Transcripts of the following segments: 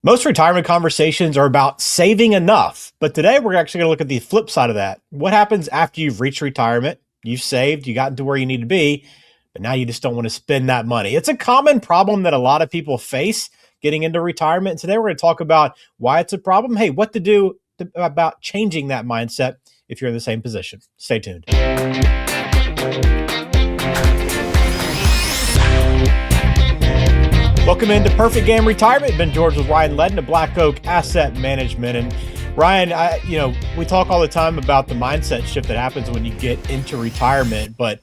Most retirement conversations are about saving enough, but today we're actually going to look at the flip side of that. What happens after you've reached retirement? You've saved, you gotten to where you need to be, but now you just don't want to spend that money. It's a common problem that a lot of people face getting into retirement. And today we're going to talk about why it's a problem. Hey, what to do about changing that mindset if you're in the same position. Stay tuned. Welcome into Perfect Game Retirement. Ben George with Ryan Ledden of Black Oak Asset Management. And Ryan, we talk all the time about the mindset shift that happens when you get into retirement. But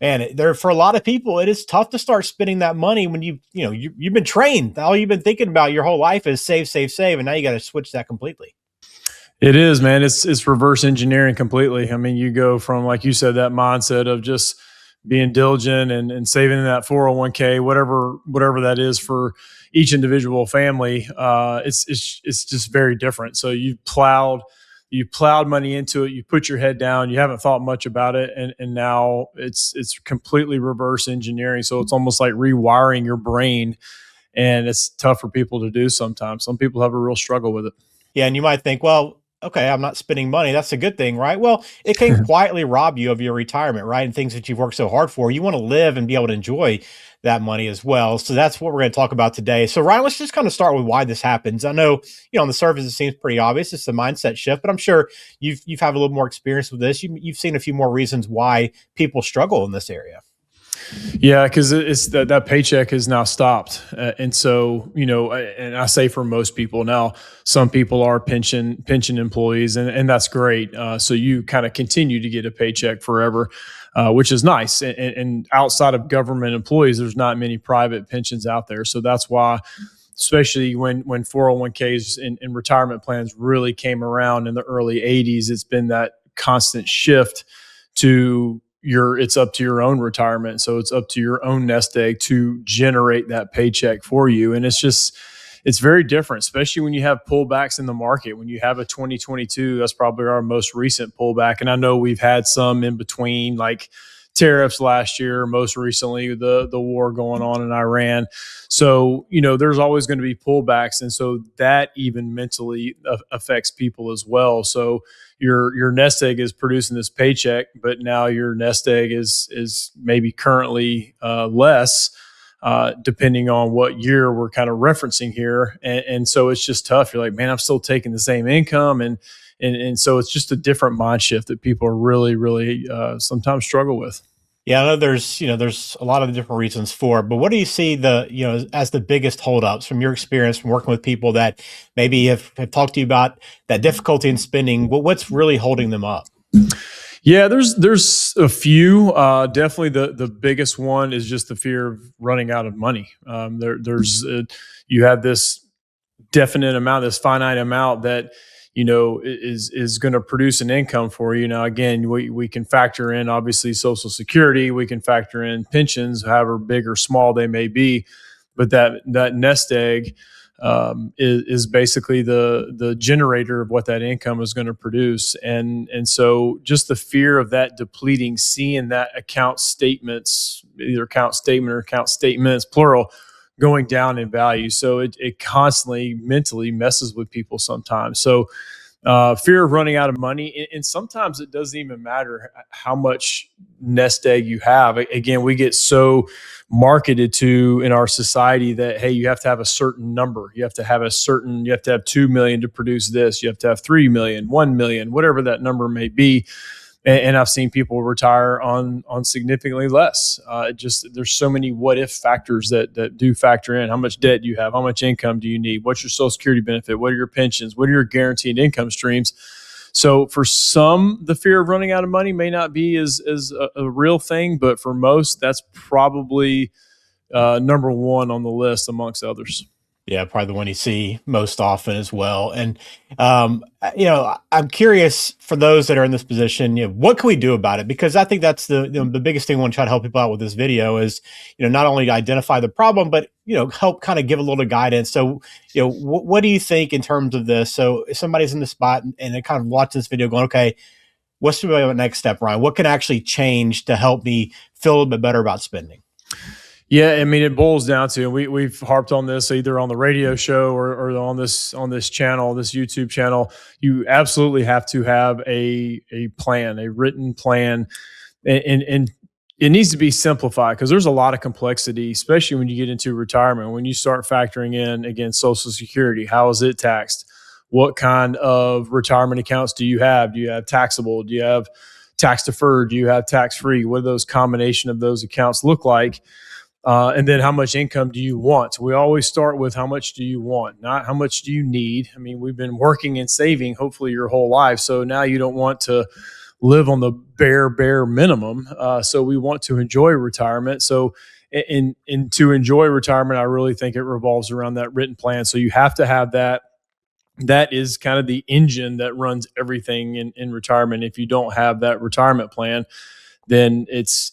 man, for a lot of people, it is tough to start spending that money when you've been trained. All you've been thinking about your whole life is save, save, save, and now you got to switch that completely. It is, man. It's reverse engineering completely. I mean, you go from, like you said, that mindset of just being diligent and saving in that 401k, whatever that is for each individual family. It's just very different. So you plowed money into it. You put your head down. You haven't thought much about it, and now it's completely reverse engineering. So it's almost like rewiring your brain, and it's tough for people to do sometimes. Some people have a real struggle with it. Yeah, and you might think, well, okay, I'm not spending money. That's a good thing, right? Well, it can quietly rob you of your retirement, right? And things that you've worked so hard for. You want to live and be able to enjoy that money as well. So that's what we're going to talk about today. So Ryan, let's just kind of start with why this happens. I know, on the surface, it seems pretty obvious. It's a mindset shift, but I'm sure you've had a little more experience with this. You've seen a few more reasons why people struggle in this area. Yeah, because it's that paycheck has now stopped. And so, and I say for most people now, some people are pension employees, and that's great. So you kind of continue to get a paycheck forever, which is nice. And outside of government employees, there's not many private pensions out there. So that's why, especially when 401ks and retirement plans really came around in the early 80s, it's been that constant shift to it's up to your own retirement. So it's up to your own nest egg to generate that paycheck for you. And it's very different, especially when you have pullbacks in the market. When you have a 2022, that's probably our most recent pullback. And I know we've had some in between, like tariffs last year, most recently the war going on in Iran. So, there's always going to be pullbacks. And so that even mentally affects people as well. So your nest egg is producing this paycheck, but now your nest egg is maybe currently less, depending on what year we're kind of referencing here. And so it's just tough. You're like, man, I'm still taking the same income. And so it's just a different mind shift that people are really, really sometimes struggle with. Yeah, I know there's a lot of different reasons for it, but what do you see as the biggest holdups from your experience from working with people that maybe have talked to you about that difficulty in spending? What's really holding them up? Yeah, there's a few. Definitely the biggest one is just the fear of running out of money. You have this definite amount, this finite amount that is going to produce an income for you. Now, again, we can factor in obviously Social Security, we can factor in pensions, however big or small they may be, but that nest egg is basically the generator of what that income is going to produce. And so just the fear of that depleting, seeing that account statements, either account statement or account statements, plural, going down in value. So it constantly mentally messes with people sometimes. So fear of running out of money. And sometimes it doesn't even matter how much nest egg you have. Again, we get so marketed to in our society that, hey, you have to have a certain number. You have to have 2 million to produce this. You have to have 3 million, 1 million, whatever that number may be. And I've seen people retire on significantly less. There's so many what if factors that do factor in. How much debt do you have? How much income do you need? What's your Social Security benefit? What are your pensions? What are your guaranteed income streams? So for some, the fear of running out of money may not be as a real thing, but for most, that's probably number one on the list amongst others. Yeah, probably the one you see most often as well. And, I'm curious for those that are in this position, what can we do about it? Because I think that's the biggest thing I want to try to help people out with this video is, not only to identify the problem, but, help kind of give a little guidance. So, what do you think in terms of this? So if somebody's in the spot and they kind of watch this video going, okay, what's the next step, Ryan? What can actually change to help me feel a little bit better about spending? Yeah, I mean, it boils down to, and we've harped on this either on the radio show or on this channel, this YouTube channel. You absolutely have to have a plan, a written plan, and it needs to be simplified because there's a lot of complexity, especially when you get into retirement. When you start factoring in again Social Security, how is it taxed? What kind of retirement accounts do you have? Do you have taxable? Do you have tax deferred? Do you have tax free? What do those combination of those accounts look like? And then how much income do you want? We always start with how much do you want, not how much do you need. I mean, we've been working and saving hopefully your whole life. So now you don't want to live on the bare minimum. So we want to enjoy retirement. So in to enjoy retirement, I really think it revolves around that written plan. So you have to have that. That is kind of the engine that runs everything in retirement. If you don't have that retirement plan, then it's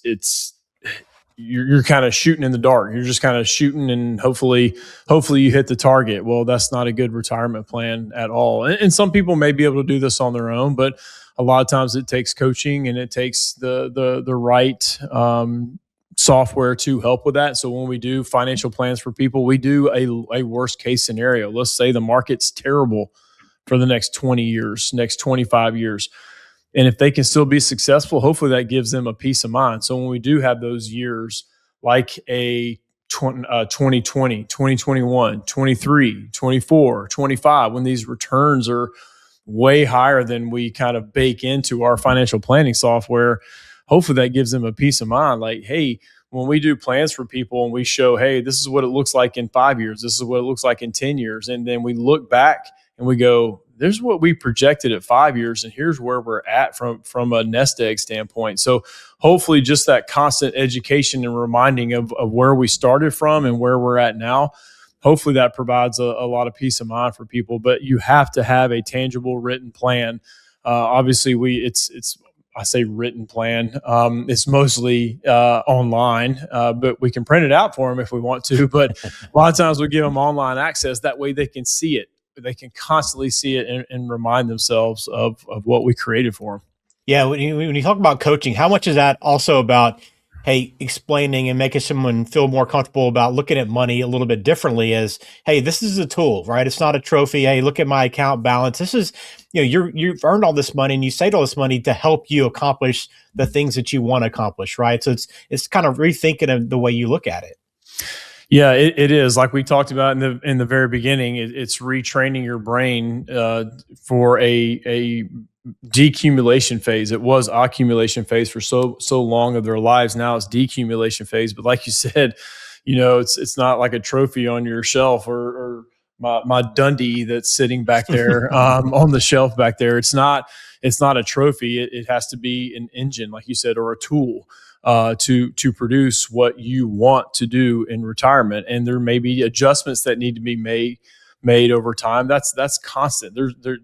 you're kind of shooting in the dark. You're just kind of shooting, and hopefully you hit the target. Well, that's not a good retirement plan at all. And some people may be able to do this on their own, but a lot of times it takes coaching and it takes the right software to help with that. So when we do financial plans for people, we do a worst case scenario. Let's say the market's terrible for the next 20 years, next 25 years. And if they can still be successful, hopefully that gives them a peace of mind. So when we do have those years like a 2020, 2021, 23, 24, 25, when these returns are way higher than we kind of bake into our financial planning software, hopefully that gives them a peace of mind. Like, hey, when we do plans for people and we show, hey, this is what it looks like in 5 years, this is what it looks like in 10 years. And then we look back and we go, there's what we projected at 5 years, and here's where we're at from a nest egg standpoint. So hopefully just that constant education and reminding of where we started from and where we're at now, hopefully that provides a lot of peace of mind for people. But you have to have a tangible written plan. Obviously, it's I say written plan. It's mostly online, but we can print it out for them if we want to. But a lot of times we give them online access. That way they can see it. They can constantly see it and remind themselves of what we created for them. Yeah, when you talk about coaching, how much is that also about, hey, explaining and making someone feel more comfortable about looking at money a little bit differently as, hey, this is a tool, right? It's not a trophy. Hey, look at my account balance. This is, you've earned all this money and you saved all this money to help you accomplish the things that you want to accomplish, right? So it's kind of rethinking of the way you look at it. Yeah, it is. Like we talked about in the very beginning, it's retraining your brain for a decumulation phase. It was accumulation phase for so long of their lives. Now it's decumulation phase. But like you said, it's not like a trophy on your shelf or my Dundee that's sitting back there on the shelf back there. It's not a trophy. It has to be an engine, like you said, or a tool to produce what you want to do in retirement. And there may be adjustments that need to be made over time. That's constant.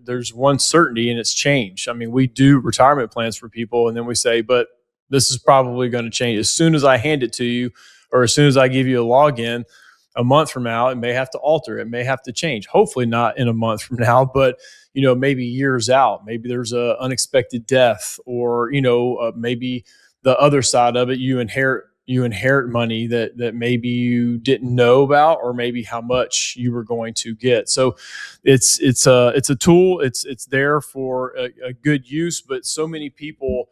There's one certainty, and it's change. I mean, we do retirement plans for people, and then we say, but this is probably going to change as soon as I hand it to you, or as soon as I give you a login. A month from now, it may have to alter. It may have to change. Hopefully not in a month from now, but maybe years out. Maybe there's a unexpected death, or maybe the other side of it, you inherit money that maybe you didn't know about, or maybe how much you were going to get. So it's a tool. It's there for a good use, but so many people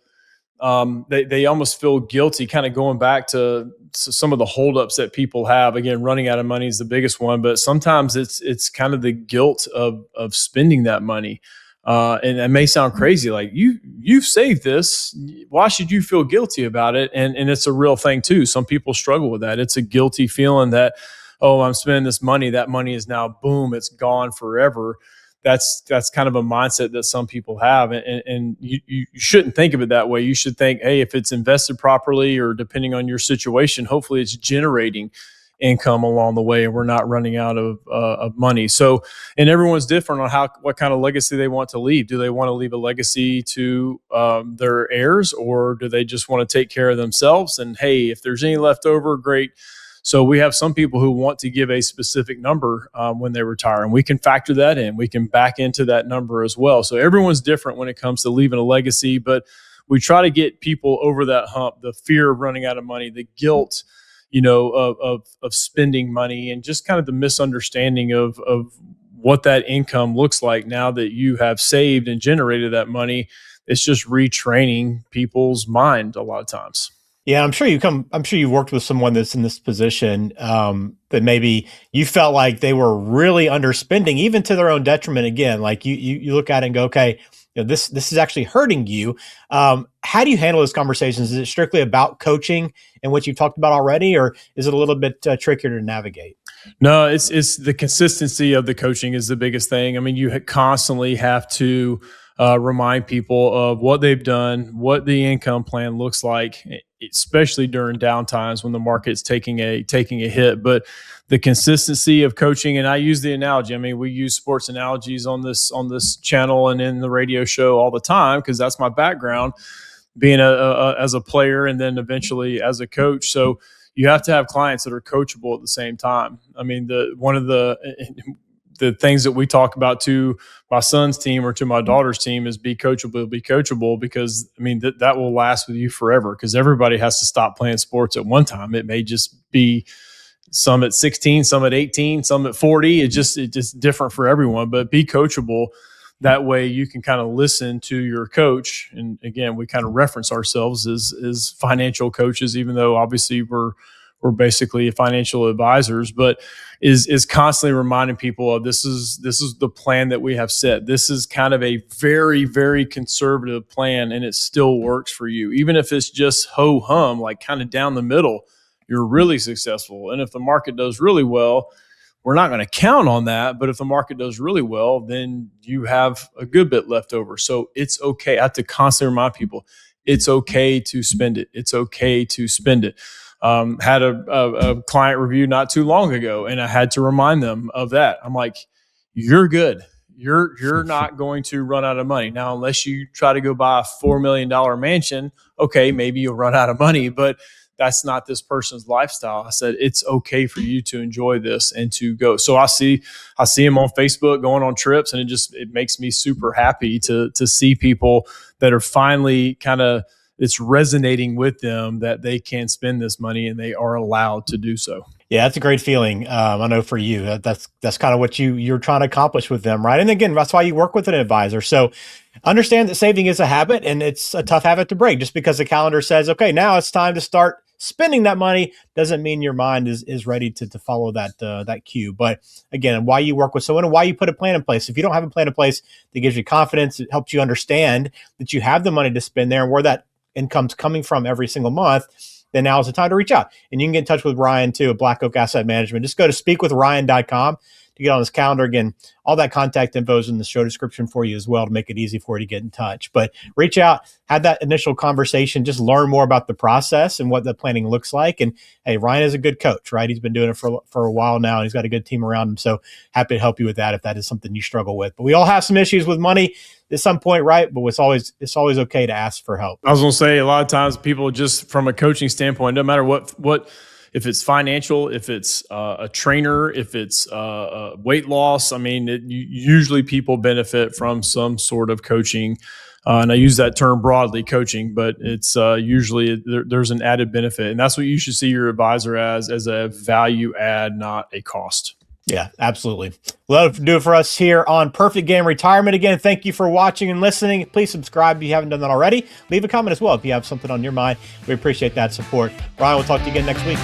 they almost feel guilty, kind of going back to some of the holdups that people have. Again, running out of money is the biggest one, but sometimes it's kind of the guilt of spending that money. And that may sound crazy, like you've saved this. Why should you feel guilty about it? And it's a real thing too. Some people struggle with that. It's a guilty feeling that, oh, I'm spending this money. That money is now, boom, it's gone forever. That's kind of a mindset that some people have. And you shouldn't think of it that way. You should think, hey, if it's invested properly, or depending on your situation, hopefully it's generating income along the way, and we're not running out of money. So, and everyone's different on what kind of legacy they want to leave. Do they want to leave a legacy to their heirs, or do they just want to take care of themselves? And hey, if there's any left over, great. So we have some people who want to give a specific number when they retire, and we can factor that in. We can back into that number as well. So everyone's different when it comes to leaving a legacy, but we try to get people over that hump, the fear of running out of money, the guilt. of spending money, and just kind of the misunderstanding of what that income looks like now that you have saved and generated that money. It's just retraining people's mind a lot of times. Yeah, I'm sure you've worked with someone that's in this position, that maybe you felt like they were really underspending, even to their own detriment. Again, like you look at it and go, okay, this is actually hurting you. How do you handle those conversations? Is it strictly about coaching and what you've talked about already, or is it a little bit trickier to navigate? No, it's the consistency of the coaching is the biggest thing. I mean, you constantly have to remind people of what they've done, what the income plan looks like, especially during downtimes when the market's taking a hit. But the consistency of coaching, and I use the analogy. I mean, we use sports analogies on this channel and in the radio show all the time because that's my background, being as a player and then eventually as a coach. So you have to have clients that are coachable at the same time. I mean, one of the things that we talk about to my son's team or to my daughter's team is be coachable, because I mean, that will last with you forever, because everybody has to stop playing sports at one time. It may just be some at 16, some at 18, some at 40. It's just different for everyone, but be coachable. That way you can kind of listen to your coach. And again, we kind of reference ourselves as financial coaches, even though obviously we're basically financial advisors, but is constantly reminding people of this is the plan that we have set. This is kind of a very, very conservative plan, and it still works for you. Even if it's just ho hum, like kind of down the middle, you're really successful. And if the market does really well, we're not going to count on that, but if the market does really well, then you have a good bit left over. So it's okay. I have to constantly remind people, it's okay to spend it. It's okay to spend it. Had a client review not too long ago, and I had to remind them of that. I'm like, you're good. You're not going to run out of money. Now, unless you try to go buy a $4 million mansion, okay, maybe you'll run out of money, but that's not this person's lifestyle. I said, it's okay for you to enjoy this and to go. So I see him on Facebook going on trips, and it makes me super happy to see people that are finally kind of, it's resonating with them that they can spend this money and they are allowed to do so. Yeah, that's a great feeling. I know for you, that's kind of what you're trying to accomplish with them, right? And again, that's why you work with an advisor. So understand that saving is a habit, and it's a tough habit to break. Just because the calendar says, okay, now it's time to start spending that money, doesn't mean your mind is ready to follow that cue. But again, why you work with someone and why you put a plan in place. If you don't have a plan in place that gives you confidence, it helps you understand that you have the money to spend there and where that income's coming from every single month, then now is the time to reach out. And you can get in touch with Ryan too at Black Oak Asset Management. Just go to speakwithryan.com to get on his calendar. Again, all that contact info is in the show description for you as well to make it easy for you to get in touch. But reach out, have that initial conversation, just learn more about the process and what the planning looks like. And hey, Ryan is a good coach, right? He's been doing it for a while now, and he's got a good team around him. So happy to help you with that if that is something you struggle with. But we all have some issues with money at some point, right? But it's always okay to ask for help. I was going to say, a lot of times people, just from a coaching standpoint, no matter what, if it's financial, if it's a trainer, if it's weight loss, I mean, usually people benefit from some sort of coaching. And I use that term broadly, coaching, but it's usually there's an added benefit. And that's what you should see your advisor as a value add, not a cost. Yeah, absolutely. Love to do it for us here on Perfect Game Retirement. Again, thank you for watching and listening. Please subscribe if you haven't done that already. Leave a comment as well if you have something on your mind. We appreciate that support. Ryan, we'll talk to you again next week.